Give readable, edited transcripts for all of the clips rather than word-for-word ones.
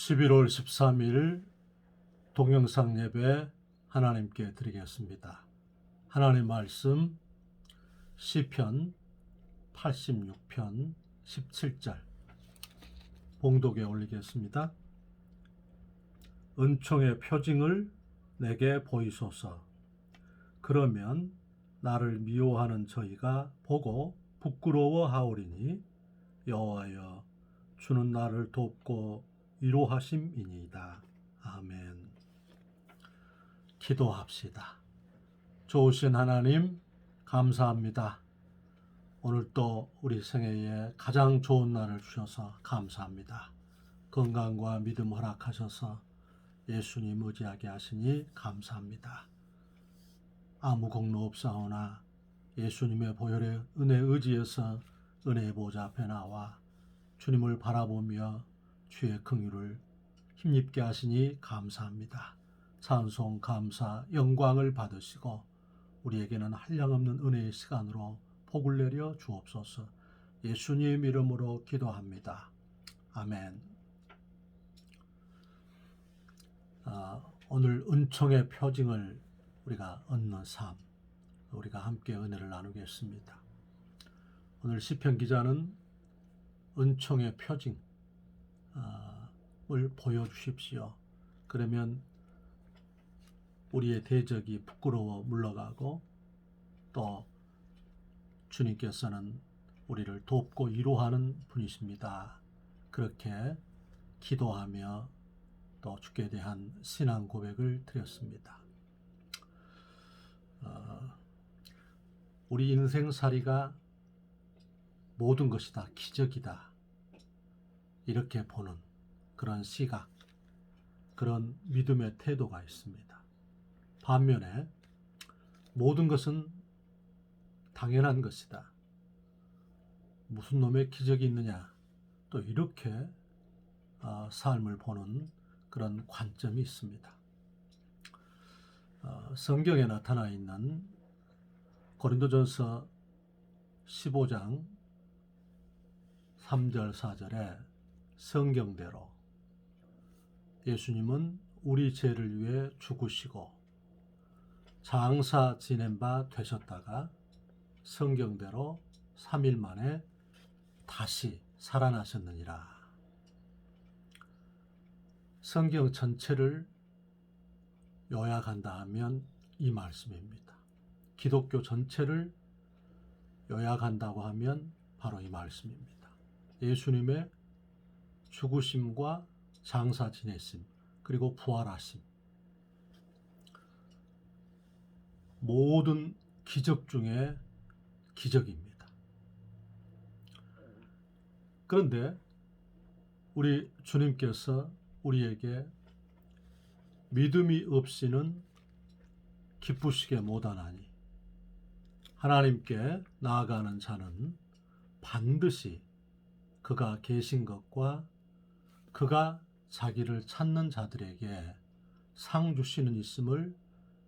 11월 13일 동영상 예배 하나님께 드리겠습니다. 하나님 말씀 시편 86편 17절 봉독에 올리겠습니다. 은총의 표징을 내게 보이소서. 그러면 나를 미워하는 저희가 보고 부끄러워하오리니 여호와여 주는 나를 돕고 위로하심이니이다. 아멘. 기도합시다. 좋으신 하나님 감사합니다. 오늘 또 우리 생애에 가장 좋은 날을 주셔서 감사합니다. 건강과 믿음 허락하셔서 예수님 의지하게 하시니 감사합니다. 아무 공로 없사오나 예수님의 보혈의 은혜 의지에서 은혜의 보좌 앞에 나와 주님을 바라보며 주의 긍휼을 힘입게 하시니 감사합니다. 찬송, 감사, 영광을 받으시고 우리에게는 한량없는 은혜의 시간으로 복을 내려 주옵소서. 예수님 이름으로 기도합니다. 아멘. 오늘 은총의 표징을 우리가 얻는 삶, 우리가 함께 은혜를 나누겠습니다. 오늘 시편 기자는 은총의 표징 을 보여주십시오. 그러면 우리의 대적이 부끄러워 물러가고 또 주님께서는 우리를 돕고 위로하는 분이십니다. 그렇게 기도하며 또 주께 대한 신앙 고백을 드렸습니다. 우리 인생살이가 모든 것이 다 기적이다. 이렇게 보는 그런 시각, 그런 믿음의 태도가 있습니다. 반면에 모든 것은 당연한 것이다. 무슨 놈의 기적이 있느냐? 또 이렇게 삶을 보는 그런 관점이 있습니다. 성경에 나타나 있는 고린도전서 15장 3절 4절에 성경대로 예수님은 우리 죄를 위해 죽으시고 장사 지낸 바 되셨다가 성경대로 3일 만에 다시 살아나셨느니라. 성경 전체를 요약한다 하면 이 말씀입니다. 기독교 전체를 요약한다고 하면 바로 이 말씀입니다. 예수님의 죽으심과 장사 지내심, 그리고 부활하심. 모든 기적 중에 기적입니다. 그런데 우리 주님께서 우리에게 믿음이 없이는 기쁘시게 못하나니 하나님께 나아가는 자는 반드시 그가 계신 것과 그가 자기를 찾는 자들에게 상 주시는 있음을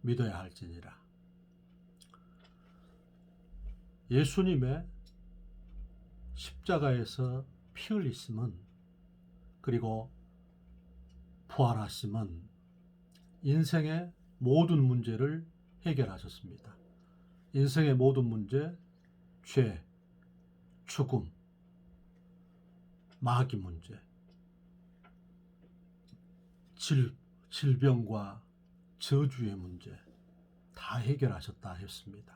믿어야 할지니라. 예수님의 십자가에서 피 흘리심은, 그리고 부활하심은 인생의 모든 문제를 해결하셨습니다. 인생의 모든 문제, 죄, 죽음, 마귀 문제, 질병과 저주의 문제 다 해결하셨다 했습니다.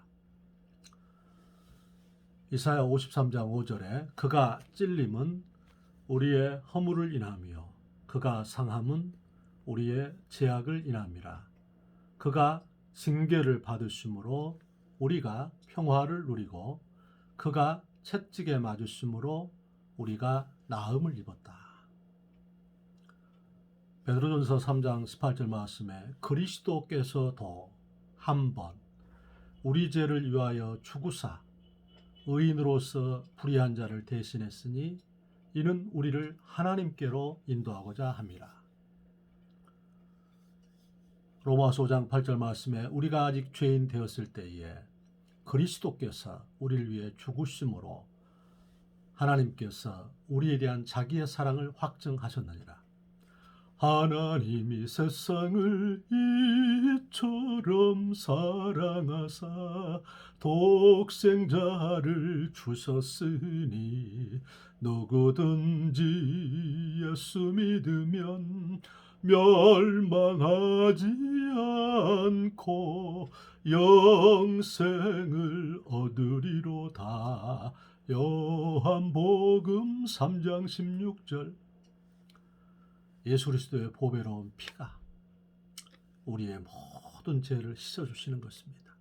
이사야 53장 5절에 그가 찔림은 우리의 허물을 인하며 그가 상함은 우리의 죄악을 인함이라. 그가 징계를 받으심으로 우리가 평화를 누리고 그가 채찍에 맞으심으로 우리가 나음을 입었다. 베드로전서 3장 18절 말씀에 그리스도께서도 한 번 우리 죄를 위하여 죽으사 의인으로서 불의한 자를 대신했으니 이는 우리를 하나님께로 인도하고자 함이라. 로마서 5장 8절 말씀에 우리가 아직 죄인 되었을 때에 그리스도께서 우리를 위해 죽으심으로 하나님께서 우리에 대한 자기의 사랑을 확증하셨느니라. 하나님이 세상을 이처럼 사랑하사 독생자를 주셨으니 누구든지 예수 믿으면 멸망하지 않고 영생을 얻으리로다. 요한복음 3장 16절. 예수 그리스도의 보배로운 피가 우리의 모든 죄를 씻어주시는 것입니다.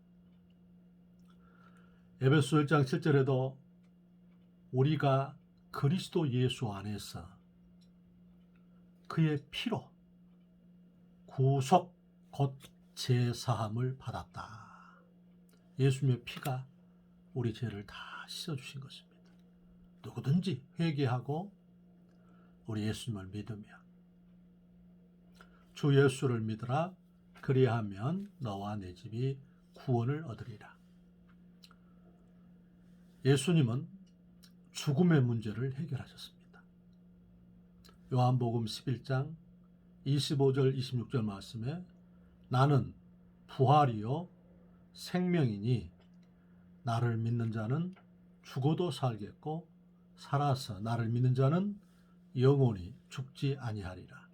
에베소 1장 7절에도 우리가 그리스도 예수 안에서 그의 피로 구속 곧 제사함을 받았다. 예수님의 피가 우리 죄를 다 씻어주신 것입니다. 누구든지 회개하고 우리 예수님을 믿으며 주 예수를 믿으라. 그리하면 너와 내 집이 구원을 얻으리라. 예수님은 죽음의 문제를 해결하셨습니다. 요한복음 11장 25절 26절 말씀에 나는 부활이요 생명이니 나를 믿는 자는 죽어도 살겠고 살아서 나를 믿는 자는 영원히 죽지 아니하리라.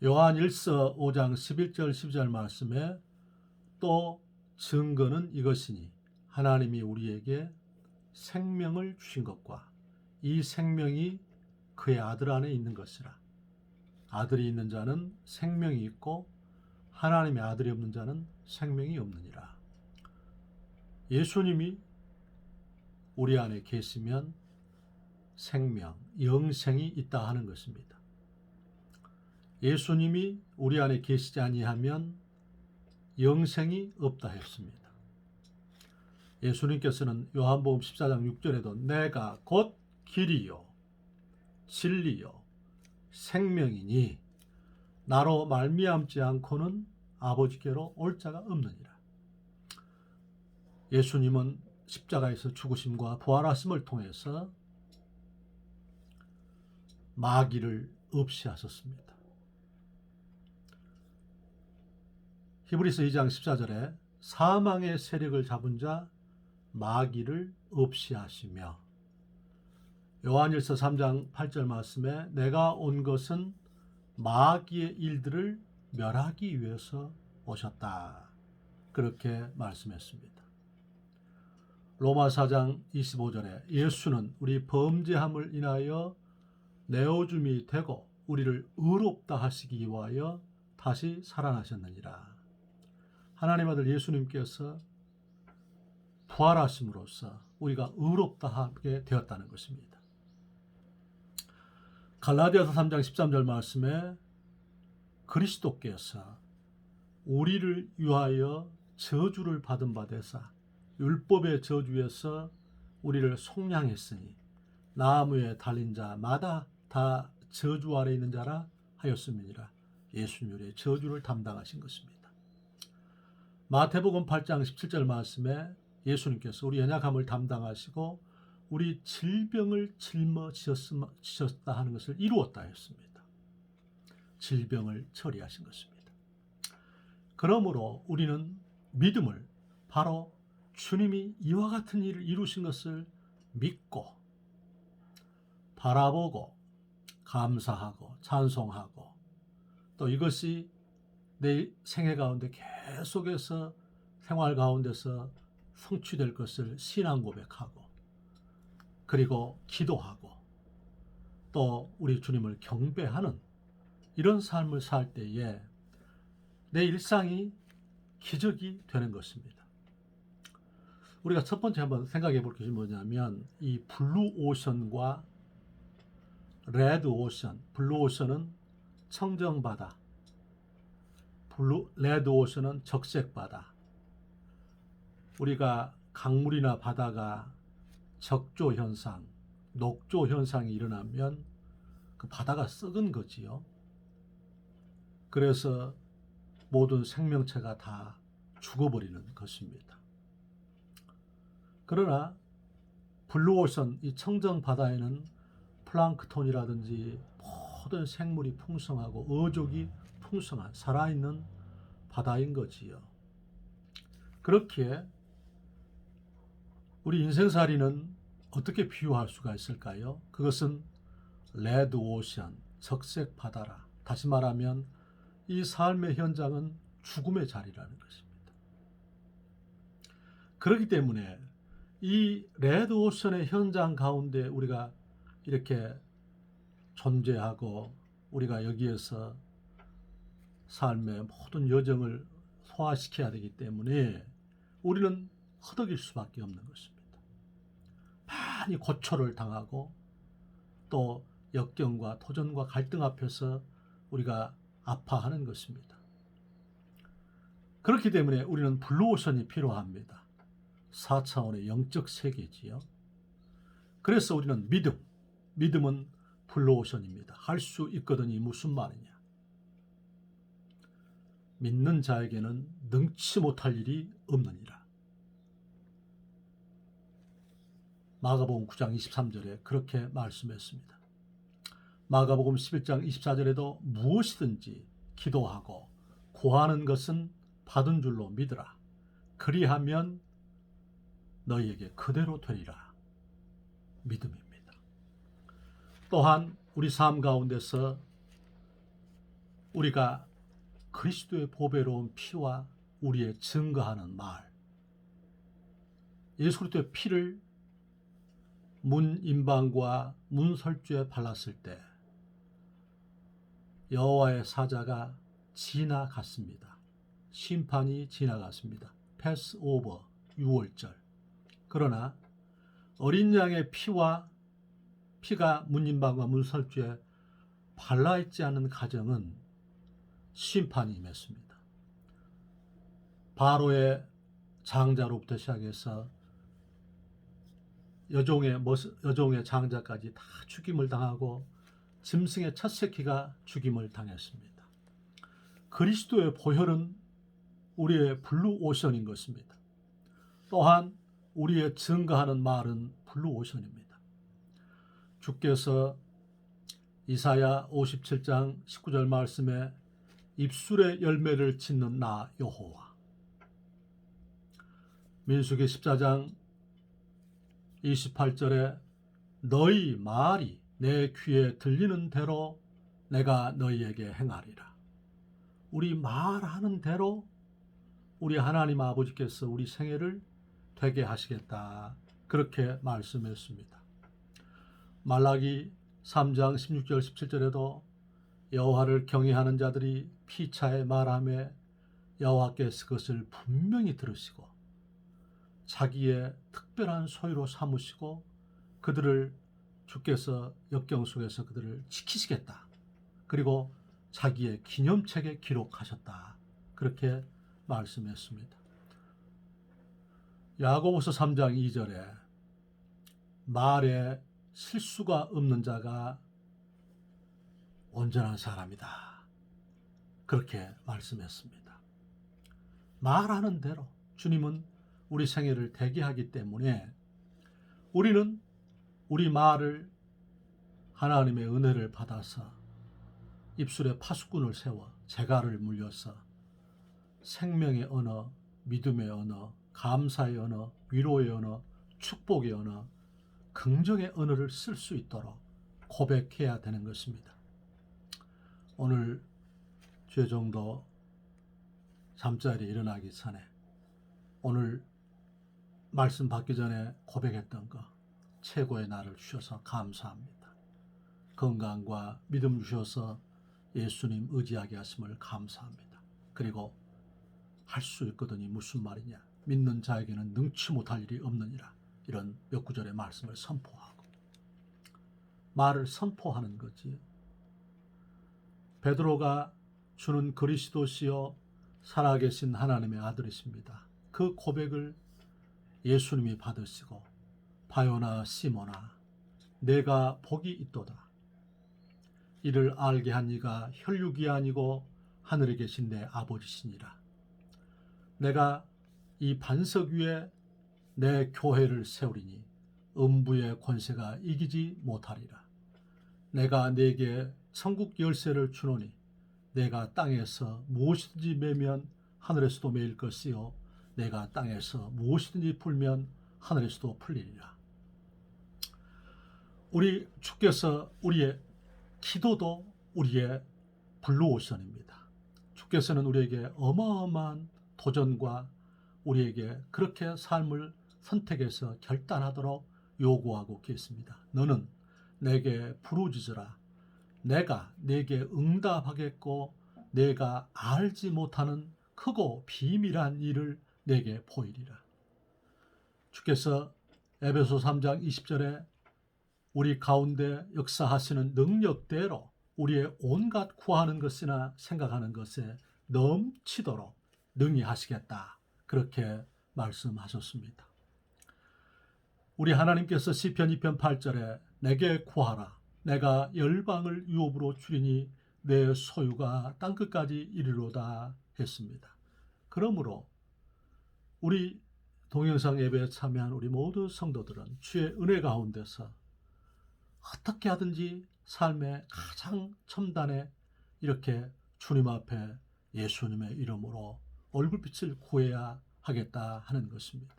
요한 1서 5장 11절 12절 말씀에 또 증거는 이것이니 하나님이 우리에게 생명을 주신 것과 이 생명이 그의 아들 안에 있는 것이라. 아들이 있는 자는 생명이 있고 하나님의 아들이 없는 자는 생명이 없느니라. 예수님이 우리 안에 계시면 생명, 영생이 있다 하는 것입니다. 예수님이 우리 안에 계시지 아니하면 영생이 없다 했습니다. 예수님께서는 요한복음 14장 6절에도 내가 곧 길이요 진리요 생명이니 나로 말미암지 않고는 아버지께로 올 자가 없느니라. 예수님은 십자가에서 죽으심과 부활하심을 통해서 마귀를 없이 하셨습니다. 히브리서 2장 14절에 사망의 세력을 잡은 자 마귀를 없이 하시며 요한일서 3장 8절 말씀에 내가 온 것은 마귀의 일들을 멸하기 위해서 오셨다. 그렇게 말씀했습니다. 로마 4장 25절에 예수는 우리 범죄함을 인하여 내어줌이 되고 우리를 의롭다 하시기 위하여 다시 살아나셨느니라. 하나님 아들 예수님께서 부활하심으로써 우리가 의롭다 하게 되었다는 것입니다. 갈라디아서 3장 13절 말씀에 그리스도께서 우리를 위하여 저주를 받은 바 되사 율법의 저주에서 우리를 속량했으니 나무에 달린 자마다 다 저주 아래 있는 자라 하였음이니라. 예수님의 저주를 담당하신 것입니다. 마태복음 8장 17절 말씀에 예수님께서 우리 연약함을 담당하시고 우리 질병을 짊어지셨다 하는 것을 이루었다 했습니다. 질병을 처리하신 것입니다. 그러므로 우리는 믿음을 바로 주님이 이와 같은 일을 이루신 것을 믿고 바라보고 감사하고 찬송하고 또 이것이 내 생애 가운데 계속해서 생활 가운데서 성취될 것을 신앙 고백하고 그리고 기도하고 또 우리 주님을 경배하는 이런 삶을 살 때에 내 일상이 기적이 되는 것입니다. 우리가 첫 번째 한번 생각해 볼 것이 뭐냐면 이 블루 오션과 레드 오션, 블루 오션은 청정바다, 레드 오션은 적색바다. 우리가 강물이나 바다가 적조 현상, 녹조 현상이 일어나면 그 바다가 썩은 거지요. 그래서 모든 생명체가 다 죽어버리는 것입니다. 그러나 블루오션, 이 청정 바다에는 플랑크톤이라든지 모든 생물이 풍성하고 어족이 풍성한 살아있는 바다인 거지요. 그렇기에 우리 인생살이는 어떻게 비유할 수가 있을까요? 그것은 레드 오션, 적색 바다라. 다시 말하면 이 삶의 현장은 죽음의 자리라는 것입니다. 그렇기 때문에 이 레드 오션의 현장 가운데 우리가 이렇게 존재하고 우리가 여기에서 삶의 모든 여정을 소화시켜야 되기 때문에 우리는 허덕일 수밖에 없는 것입니다. 많이 고초를 당하고 또 역경과 도전과 갈등 앞에서 우리가 아파하는 것입니다. 그렇기 때문에 우리는 블루오션이 필요합니다. 4차원의 영적 세계지요. 그래서 우리는 믿음은 블루오션입니다. 할 수 있거든이 무슨 말이냐. 믿는 자에게는 능치 못할 일이 없느니라. 마가복음 9장 23절에 그렇게 말씀했습니다. 마가복음 11장 24절에도 무엇이든지 기도하고 구하는 것은 받은 줄로 믿으라. 그리하면 너희에게 그대로 되리라. 믿음입니다. 또한 우리 삶 가운데서 우리가 그리스도의 보배로운 피와 우리의 증거하는 말, 예수 그리스도의 피를 문인방과 문설주에 발랐을 때 여호와의 사자가 지나갔습니다. 심판이 지나갔습니다. 패스 오버, 6월절. 그러나 어린 양의 피가 문인방과 문설주에 발라있지 않은 가정은 심판이 임했습니다. 바로의 장자로부터 시작해서 여종의 장자까지 다 죽임을 당하고 짐승의 첫 새끼가 죽임을 당했습니다. 그리스도의 보혈은 우리의 블루오션인 것입니다. 또한 우리의 증거하는 말은 블루오션입니다. 주께서 이사야 57장 19절 말씀에 입술의 열매를 짓는 나 여호와, 민수기 14장 28절에 너희 말이 내 귀에 들리는 대로 내가 너희에게 행하리라. 우리 말하는 대로 우리 하나님 아버지께서 우리 생애를 되게 하시겠다. 그렇게 말씀했습니다. 말라기 3장 16절 17절에도 여호와를 경외하는 자들이 피차에 말하며 여호와께서 그것을 분명히 들으시고 자기의 특별한 소유로 삼으시고 그들을 주께서 역경 속에서 그들을 지키시겠다. 그리고 자기의 기념책에 기록하셨다. 그렇게 말씀했습니다. 야고보서 3장 2절에 말에 실수가 없는 자가 온전한 사람이다. 그렇게 말씀했습니다. 말하는 대로 주님은 우리 생애를 되게 하기 때문에 우리는 우리 말을 하나님의 은혜를 받아서 입술에 파수꾼을 세워 재갈을 물려서 생명의 언어, 믿음의 언어, 감사의 언어, 위로의 언어, 축복의 언어, 긍정의 언어를 쓸 수 있도록 고백해야 되는 것입니다. 오늘 주의종도 잠자리에 일어나기 전에 오늘 말씀 받기 전에 고백했던 거 최고의 날을 주셔서 감사합니다. 건강과 믿음 주셔서 예수님 의지하게 하심을 감사합니다. 그리고 할 수 있거든이 무슨 말이냐. 믿는 자에게는 능치 못할 일이 없느니라. 이런 몇 구절의 말씀을 선포하고 말을 선포하는 거지. 베드로가 주는 그리스도시요 살아계신 하나님의 아들이십니다. 그 고백을 예수님이 받으시고 바요나 시모나 내가 복이 있도다. 이를 알게 한 이가 혈육이 아니고 하늘에 계신 내 아버지시니라. 내가 이 반석 위에 내 교회를 세우리니 음부의 권세가 이기지 못하리라. 내가 네게 천국 열쇠를 주노니 내가 땅에서 무엇이든지 매면 하늘에서도 매일 것이요 내가 땅에서 무엇이든지 풀면 하늘에서도 풀리리라. 우리 주께서 우리의 기도도 우리의 블루오션입니다. 주께서는 우리에게 어마어마한 도전과 우리에게 그렇게 삶을 선택해서 결단하도록 요구하고 계십니다. 너는 내게 부르짖으라. 내가 내게 응답하겠고 내가 알지 못하는 크고 비밀한 일을 내게 보이리라. 주께서 에베소 3장 20절에 우리 가운데 역사하시는 능력대로 우리의 온갖 구하는 것이나 생각하는 것에 넘치도록 능히 하시겠다. 그렇게 말씀하셨습니다. 우리 하나님께서 시편 2편 8절에 내게 구하라. 내가 열방을 유업으로 주리니 내 소유가 땅끝까지 이르로다 했습니다. 그러므로 우리 동영상 예배에 참여한 우리 모든 성도들은 주의 은혜 가운데서 어떻게 하든지 삶의 가장 첨단에 이렇게 주님 앞에 예수님의 이름으로 얼굴빛을 구해야 하겠다 하는 것입니다.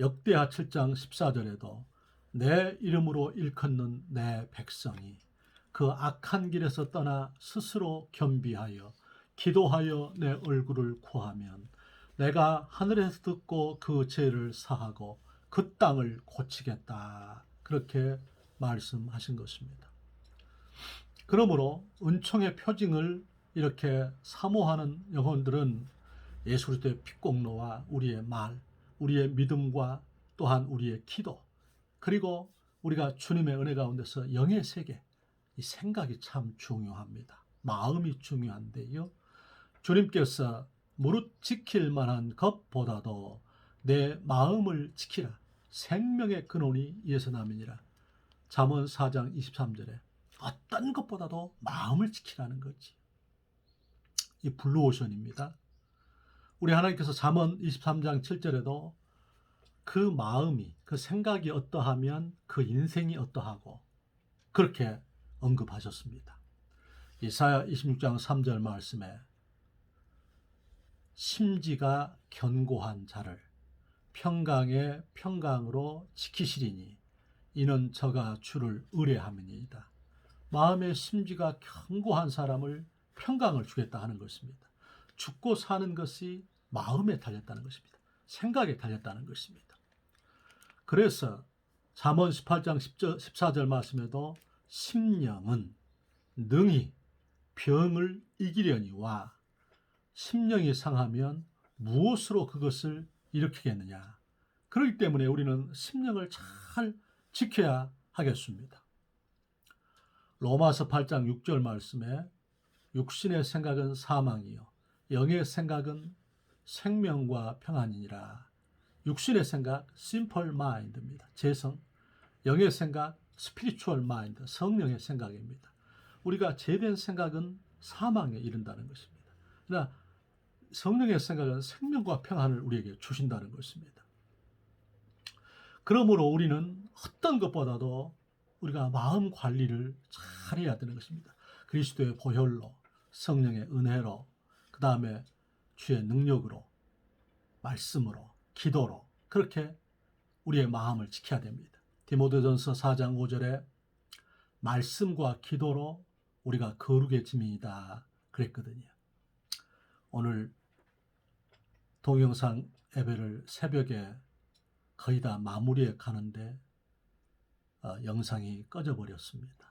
역대하 7장 14절에도 내 이름으로 일컫는 내 백성이 그 악한 길에서 떠나 스스로 겸비하여 기도하여 내 얼굴을 구하면 내가 하늘에서 듣고 그 죄를 사하고 그 땅을 고치겠다. 그렇게 말씀하신 것입니다. 그러므로 은총의 표징을 이렇게 사모하는 영혼들은 예수 그리스도의 핏공로와 우리의 말, 우리의 믿음과 또한 우리의 기도, 그리고 우리가 주님의 은혜 가운데서 영의 세계, 이 생각이 참 중요합니다. 마음이 중요한데요. 주님께서 무릇 지킬 만한 것보다도 내 마음을 지키라. 생명의 근원이 이에서 남이니라. 잠언 4장 23절에 어떤 것보다도 마음을 지키라는 거지. 이 블루오션입니다. 우리 하나님께서 잠언 23장 7절에도 그 마음이, 그 생각이 어떠하면 그 인생이 어떠하고 그렇게 언급하셨습니다. 이사야 26장 3절 말씀에 심지가 견고한 자를 평강의 평강으로 지키시리니 이는 저가 주를 의뢰함이니이다. 마음의 심지가 견고한 사람을 평강을 주겠다 하는 것입니다. 죽고 사는 것이 마음에 달렸다는 것입니다. 생각에 달렸다는 것입니다. 그래서 잠언 18장 14절 말씀에도 심령은 능히 병을 이기려니와 심령이 상하면 무엇으로 그것을 일으키겠느냐. 그렇기 때문에 우리는 심령을 잘 지켜야 하겠습니다. 로마서 8장 6절 말씀에 육신의 생각은 사망이요 영의 생각은 생명과 평안이니라. 육신의 생각 simple mind입니다. 재성. 영의 생각 spiritual mind, 성령의 생각입니다. 우리가 죄된 생각은 사망에 이른다는 것입니다. 그러나 성령의 생각은 생명과 평안을 우리에게 주신다는 것입니다. 그러므로 우리는 어떤 것보다도 우리가 마음 관리를 잘해야 되는 것입니다. 그리스도의 보혈로, 성령의 은혜로, 그 다음에 주의 능력으로, 말씀으로, 기도로 그렇게 우리의 마음을 지켜야 됩니다. 디모데전서 4장 5절에 말씀과 기도로 우리가 거룩의 짐이다 그랬거든요. 오늘 동영상 예배를 새벽에 거의 다 마무리해 가는데 영상이 꺼져 버렸습니다.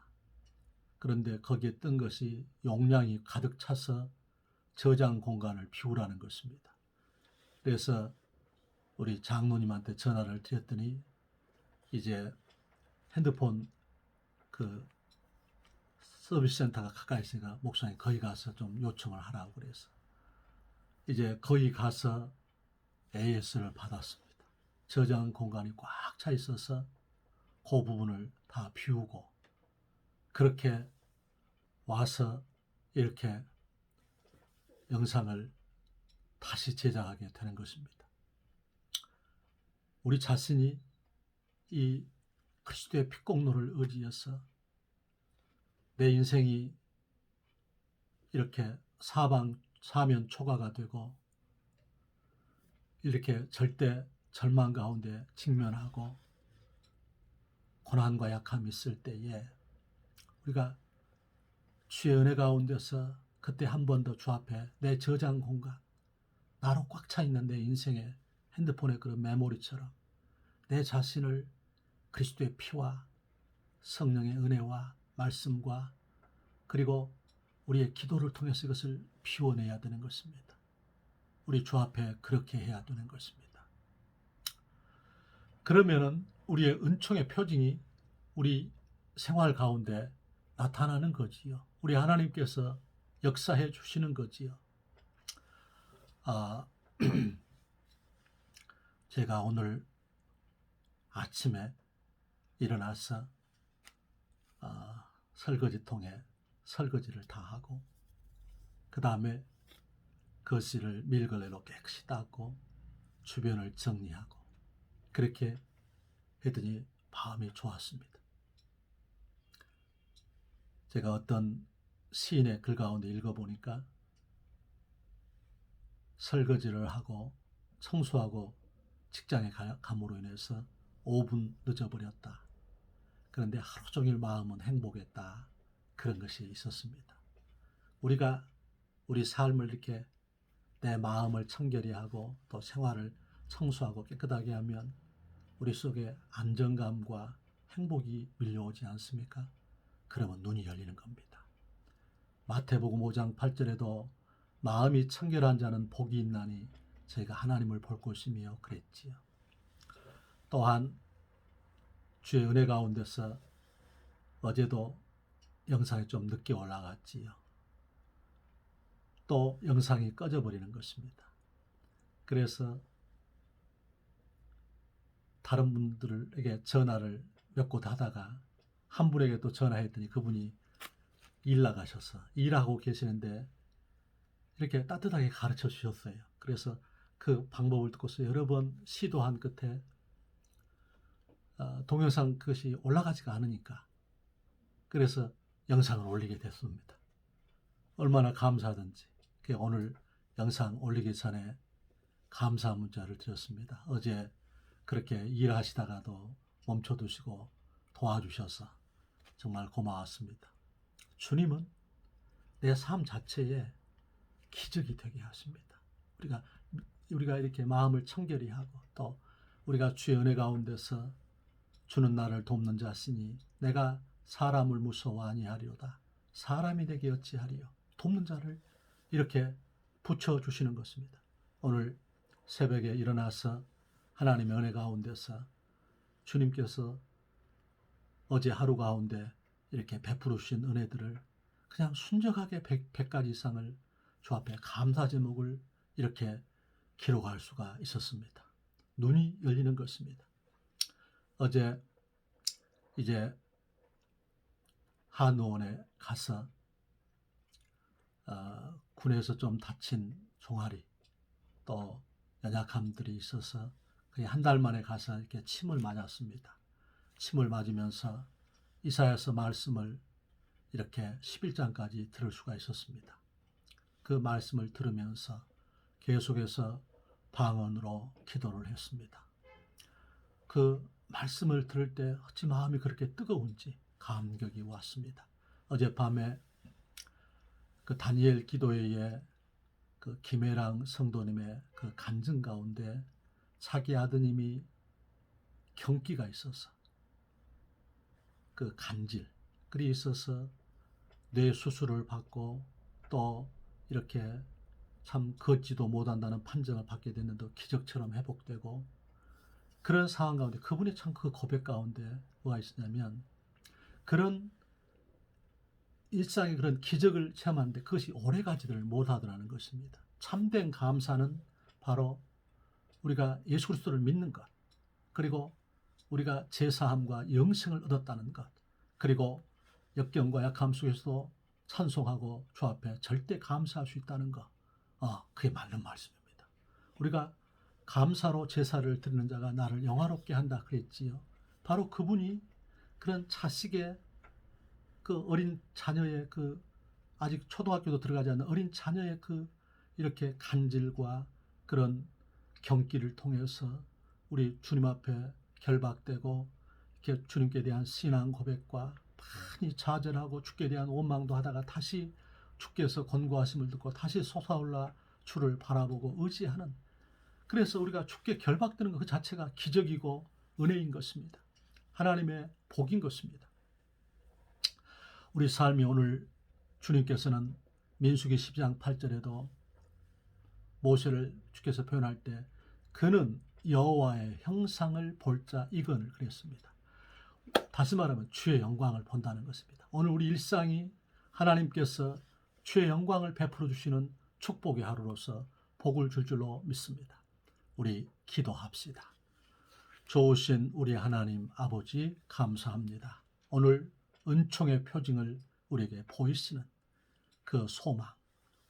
그런데 거기에 뜬 것이 용량이 가득 차서 저장 공간을 비우라는 것입니다. 그래서 우리 장로님한테 전화를 드렸더니 이제 핸드폰 그 서비스 센터가 가까이 있으니까 목사님 거기 가서 좀 요청을 하라고 그래서 이제 거기 가서 AS를 받았습니다. 저장 공간이 꽉 차 있어서 그 부분을 다 비우고 그렇게 와서 이렇게 영상을 다시 제작하게 되는 것입니다. 우리 자신이 이 그리스도의 핏공로를 의지해서 내 인생이 이렇게 사면 초가가 되고 이렇게 절대 절망 가운데 직면하고 고난과 약함이 있을 때에 우리가 주의 은혜 가운데서 그때 한 번 더 주 앞에 내 저장 공간, 나로 꽉 차 있는 내 인생의 핸드폰의 그런 메모리처럼 내 자신을 그리스도의 피와 성령의 은혜와 말씀과 그리고 우리의 기도를 통해서 이것을 비워내야 되는 것입니다. 우리 주 앞에 그렇게 해야 되는 것입니다. 그러면은 우리의 은총의 표징이 우리 생활 가운데 나타나는 거지요. 우리 하나님께서 역사해 주시는 거지요. 제가 오늘 아침에 일어나서 설거지통에 설거지를 다 하고 그 다음에 거실을 밀걸레로 깨끗이 닦고 주변을 정리하고 그렇게 했더니 마음이 좋았습니다. 제가 어떤 시인의 글 가운데 읽어보니까 설거지를 하고 청소하고 직장에 감으로 인해서 5분 늦어버렸다. 그런데 하루 종일 마음은 행복했다. 그런 것이 있었습니다. 우리가 우리 삶을 이렇게 내 마음을 청결히 하고 또 생활을 청소하고 깨끗하게 하면 우리 속에 안정감과 행복이 밀려오지 않습니까? 그러면 눈이 열리는 겁니다. 마태복음 5장 8절에도 마음이 청결한 자는 복이 있나니 저희가 하나님을 볼 것이며 그랬지요. 또한 주의 은혜 가운데서 어제도 영상이 좀 늦게 올라갔지요. 또 영상이 꺼져버리는 것입니다. 그래서 다른 분들에게 전화를 몇 곳 하다가 한 분에게 또 전화했더니 그분이 일 나가셔서 일하고 계시는데 이렇게 따뜻하게 가르쳐 주셨어요. 그래서 그 방법을 듣고서 여러 번 시도한 끝에 동영상 그것이 올라가지가 않으니까 그래서 영상을 올리게 됐습니다. 얼마나 감사하든지 오늘 영상 올리기 전에 감사 문자를 드렸습니다. 어제 그렇게 일하시다가도 멈춰두시고 도와주셔서 정말 고마웠습니다. 주님은 내 삶 자체에 기적이 되게 하십니다. 우리가 이렇게 마음을 청결히 하고 또 우리가 주의 은혜 가운데서 주는 나를 돕는 자시니 내가 사람을 무서워 아니하리로다. 사람이 내게 어찌하리요. 돕는 자를 이렇게 붙여주시는 것입니다. 오늘 새벽에 일어나서 하나님의 은혜 가운데서 주님께서 어제 하루 가운데 이렇게 베풀어 주신 은혜들을 그냥 순적하게 100가지 이상을 주 앞에 감사 제목을 이렇게 기록할 수가 있었습니다. 눈이 열리는 것입니다. 어제 이제 한의원에 가서 군에서 좀 다친 종아리 또 연약함들이 있어서 거의 한 달 만에 가서 이렇게 침을 맞았습니다. 침을 맞으면서 이사야서 말씀을 이렇게 11장까지 들을 수가 있었습니다. 그 말씀을 들으면서 계속해서 방언으로 기도를 했습니다. 그 말씀을 들을 때 어찌 마음이 그렇게 뜨거운지 감격이 왔습니다. 어젯밤에 그 다니엘 기도회에 그 김혜랑 성도님의 그 간증 가운데 자기 아드님이 경기가 있어서 그 간질이 있어서 뇌 수술을 받고 또 이렇게 참 걷지도 못한다는 판정을 받게 됐는데 기적처럼 회복되고 그런 상황 가운데 그분이 참 그 고백 가운데 뭐가 있었냐면 그런 일상의 그런 기적을 체험하는데 그것이 오래가지를 못하더라는 것입니다. 참된 감사는 바로 우리가 예수 그리스도를 믿는 것 그리고 우리가 제사함과 영생을 얻었다는 것 그리고 역경과 약함 속에서도 찬송하고 주 앞에 절대 감사할 수 있다는 것 그게 맞는 말씀입니다. 우리가 감사로 제사를 드리는 자가 나를 영화롭게 한다 그랬지요. 바로 그분이 그런 자식의 그 어린 자녀의 그 아직 초등학교도 들어가지 않은 어린 자녀의 그 이렇게 간질과 그런 경기를 통해서 우리 주님 앞에 결박되고 이렇게 주님께 대한 신앙 고백과 많이 좌절하고 주께 대한 원망도 하다가 다시 주께서 권고하심을 듣고 다시 솟아올라 주를 바라보고 의지하는, 그래서 우리가 주께 결박되는 것 그 자체가 기적이고 은혜인 것입니다. 하나님의 복인 것입니다. 우리 삶이 오늘 주님께서는 민수기 12장 8절에도 모세를 주께서 표현할 때 그는 여호와의 형상을 볼 자 이건을 그랬습니다. 다시 말하면 주의 영광을 본다는 것입니다. 오늘 우리 일상이 하나님께서 주의 영광을 베풀어 주시는 축복의 하루로서 복을 줄 줄로 믿습니다. 우리 기도합시다. 좋으신 우리 하나님 아버지 감사합니다. 오늘 은총의 표징을 우리에게 보이시는 그 소망,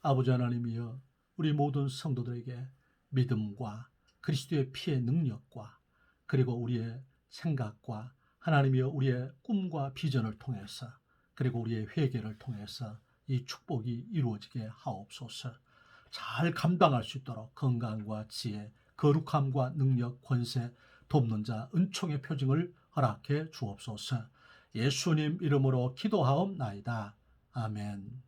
아버지 하나님이여 우리 모든 성도들에게 믿음과 그리스도의 피의 능력과 그리고 우리의 생각과 하나님이여 우리의 꿈과 비전을 통해서 그리고 우리의 회개를 통해서 이 축복이 이루어지게 하옵소서. 잘 감당할 수 있도록 건강과 지혜, 거룩함과 능력, 권세, 돕는 자, 은총의 표징을 허락해 주옵소서. 예수님 이름으로 기도하옵나이다. 아멘.